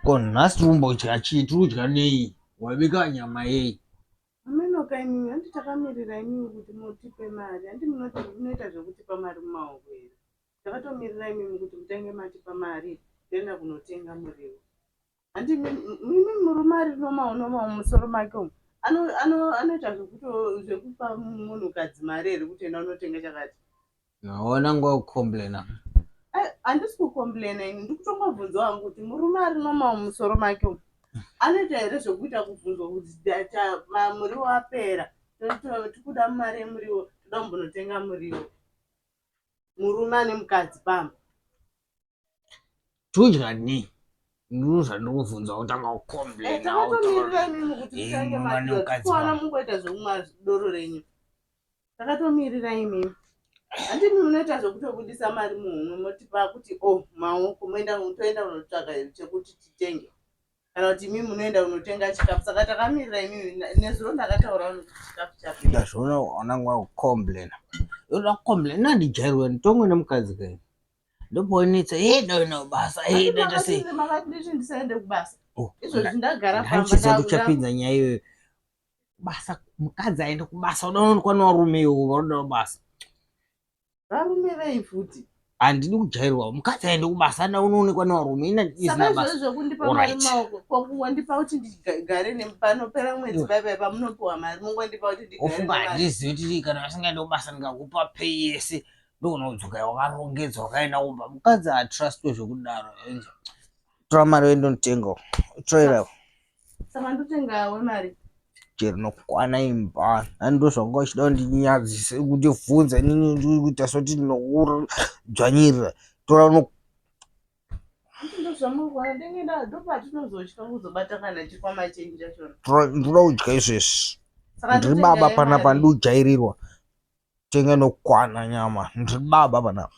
Konhasi umbodya chiti udya nei? Wabika nyama yei? Amenoka imimi handi takamirira imimi kuti mutipe mari. Handi munoita zvekutipa mari mumaoko here. Takatomirira imimi kuti mutenge matipa mari toenda kunotenga muriwo. Handi mimi murume ari nomao musoro make umu anoita zvekupa munhukadzi mari here kuti enda unotenga chakati. Naona ngwakukomblena. Handisi kukomblena ini, ndikutongovhunza wangu kuti murume ari nomao musoro make umu anoita here zvekuita kubvunzwa kuti muriwo apera tikuda mari yemuriwo toda kumbonotenga muriwo. Murume ane mukadzi pamba Tudya nei? Ndozvandikubvunza kutanga kukomblena. Takatomirira imimi kuti titange matikuwana mungoita zvekumwa doro renyu. Takatomirira imimi. Handi mimi munoita zvekutobudisa mari muhomwe motipa kuti maoko toenda kunotsvaga chekuti titenge. Kana kuti imimi munoenda kunotenga chikafu. Saka takamirira imimi nezuro ndakataura kuti chikafu chapera. Ndazviona ona ngwakukomblena. Yoda kukomblena handijairwe nditongo nemukadzi kai. Ndombonetsa dona basa ndoita sei? Makati ndisaende kubasa. Izvozvi ndagara pamba Handichisati uchapinza nyaya iyoyo. Basa mukadzi aende kubasa unoonekwa nevarume iwo varoda basa. Varume vei futi. Handidi kujairwa mukadzi aende kubasa ana unoonekwa nevarume ina izina basa. Saka zvokundipa mari maoko kwakuwandipa kuti ndigare nepanopera mwedzi bye pamunopiwa mari mungondipa kuti ndigare. Ofunga handizivi kuti kana vasingaende kubasa ndingakupa pei yese ndounodzoka wakarongedzwa wakaenda kumba. Mukadzi hatrustwe zvekudaro. Tora mari wende unotenga. Utoera. Saka ndotenga wemari. Chero nokukwana imba. Hando zvanga uchida kundinyadzise kuti vhunza inini ndiri kuita soti ndinokudzvanyirira. Tora uno ndozvamurwa ndengenda ndopatinozotya kuzobata kana chikwama chenyu chachona. ndoda kudya izvezvi. Ndiri baba panapa ndikujairirwa. Tenga nokukwana nyama. Ndiri baba panapa.